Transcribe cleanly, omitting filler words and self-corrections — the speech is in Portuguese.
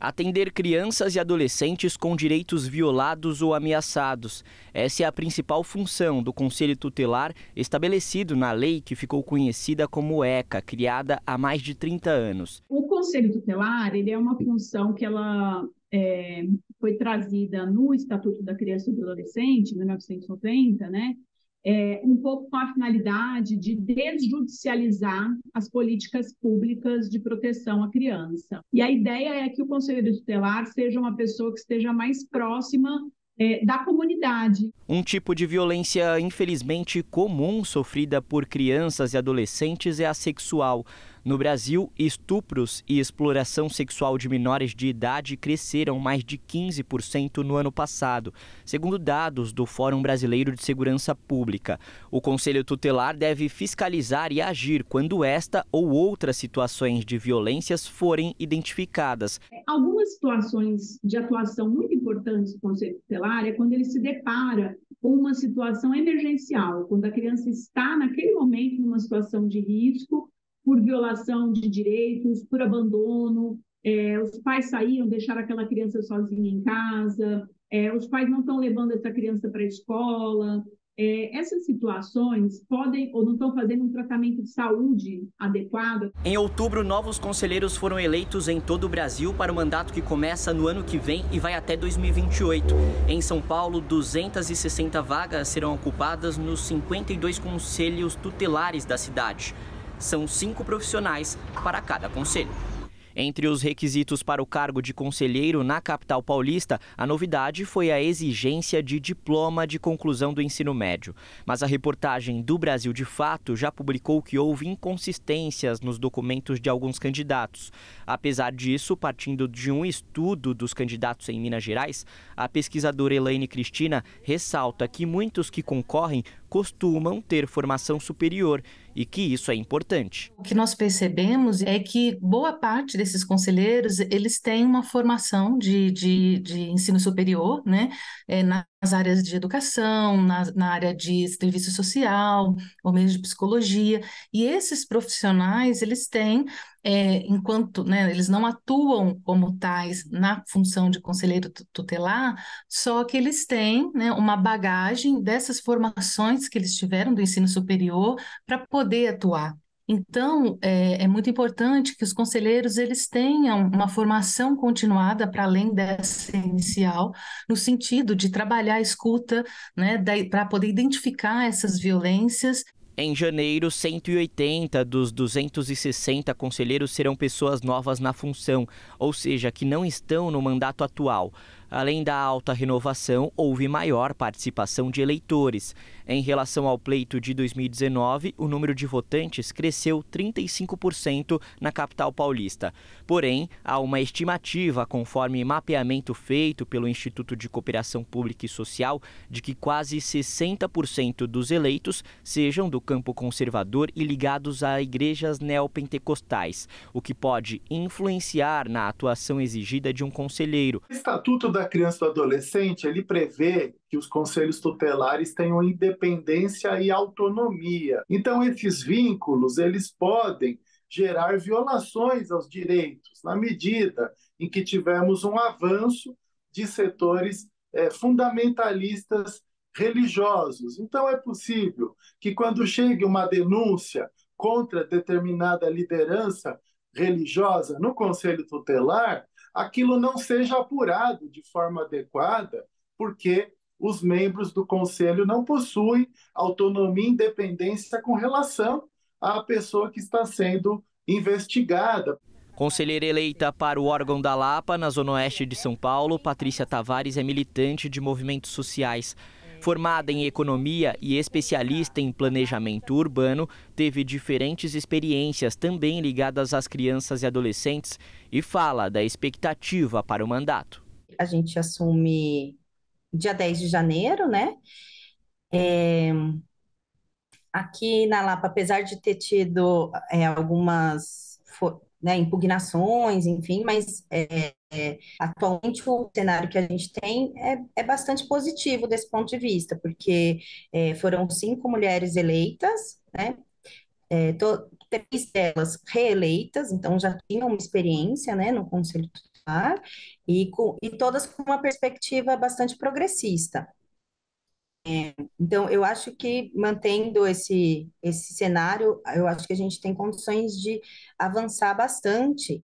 Atender crianças e adolescentes com direitos violados ou ameaçados. Essa é a principal função do Conselho Tutelar, estabelecido na lei que ficou conhecida como ECA, criada há mais de 30 anos. O Conselho Tutelar, ele é uma função que ela foi trazida no Estatuto da Criança e do Adolescente, em 1990, né? Um pouco com a finalidade de desjudicializar as políticas públicas de proteção à criança. E a ideia é que o conselheiro tutelar seja uma pessoa que esteja mais próxima da comunidade. Um tipo de violência, infelizmente, comum sofrida por crianças e adolescentes é a sexual. No Brasil, estupros e exploração sexual de menores de idade cresceram mais de 15% no ano passado, segundo dados do Fórum Brasileiro de Segurança Pública. O Conselho Tutelar deve fiscalizar e agir quando esta ou outras situações de violências forem identificadas. Algumas situações de atuação muito importantes do Conselho Tutelar é quando ele se depara com uma situação emergencial, quando a criança está, naquele momento, numa situação de risco, por violação de direitos, por abandono, os pais saíram, deixaram aquela criança sozinha em casa, os pais não estão levando essa criança para a escola. Essas situações podem ou não estão fazendo um tratamento de saúde adequado. Em outubro, novos conselheiros foram eleitos em todo o Brasil para o mandato que começa no ano que vem e vai até 2028. Em São Paulo, 260 vagas serão ocupadas nos 52 conselhos tutelares da cidade. São 5 profissionais para cada conselho. Entre os requisitos para o cargo de conselheiro na capital paulista, a novidade foi a exigência de diploma de conclusão do ensino médio. Mas a reportagem do Brasil de Fato já publicou que houve inconsistências nos documentos de alguns candidatos. Apesar disso, partindo de um estudo dos candidatos em Minas Gerais, a pesquisadora Elaine Cristina ressalta que muitos que concorrem costumam ter formação superior e que isso é importante. O que nós percebemos é que boa parte desses conselheiros, eles têm uma formação de ensino superior, né? Nas áreas de educação, na área de serviço social, ou mesmo de psicologia. E esses profissionais, eles têm, enquanto, né, eles não atuam como tais na função de conselheiro tutelar, só que eles têm, né, uma bagagem dessas formações que eles tiveram do ensino superior para poder atuar. Então, é muito importante que os conselheiros eles tenham uma formação continuada para além dessa inicial, no sentido de trabalhar a escuta, né, para poder identificar essas violências. Em janeiro, 180 dos 260 conselheiros serão pessoas novas na função, ou seja, que não estão no mandato atual. Além da alta renovação, houve maior participação de eleitores. Em relação ao pleito de 2019, o número de votantes cresceu 35% na capital paulista. Porém, há uma estimativa, conforme mapeamento feito pelo Instituto de Cooperação Pública e Social, de que quase 60% dos eleitos sejam do campo conservador e ligados a igrejas neopentecostais, o que pode influenciar na atuação exigida de um conselheiro. O Estatuto da Criança e do Adolescente, ele prevê que os conselhos tutelares tenham independência e autonomia. Então, esses vínculos, eles podem gerar violações aos direitos, na medida em que tivermos um avanço de setores fundamentalistas religiosos. Então, é possível que, quando chegue uma denúncia contra determinada liderança religiosa no Conselho Tutelar, aquilo não seja apurado de forma adequada, porque os membros do Conselho não possuem autonomia e independência com relação à pessoa que está sendo investigada. Conselheira eleita para o órgão da Lapa, na Zona Oeste de São Paulo, Patrícia Tavares é militante de movimentos sociais. Formada em economia e especialista em planejamento urbano, teve diferentes experiências também ligadas às crianças e adolescentes e fala da expectativa para o mandato. A gente assume dia 10 de janeiro, né? Aqui na Lapa, apesar de ter tido algumas impugnações, enfim, mas atualmente o cenário que a gente tem é bastante positivo desse ponto de vista, porque foram 5 mulheres eleitas, né? 3 delas reeleitas, então já tinham uma experiência, né, no Conselho e todas com uma perspectiva bastante progressista. Então, eu acho que mantendo esse cenário, eu acho que a gente tem condições de avançar bastante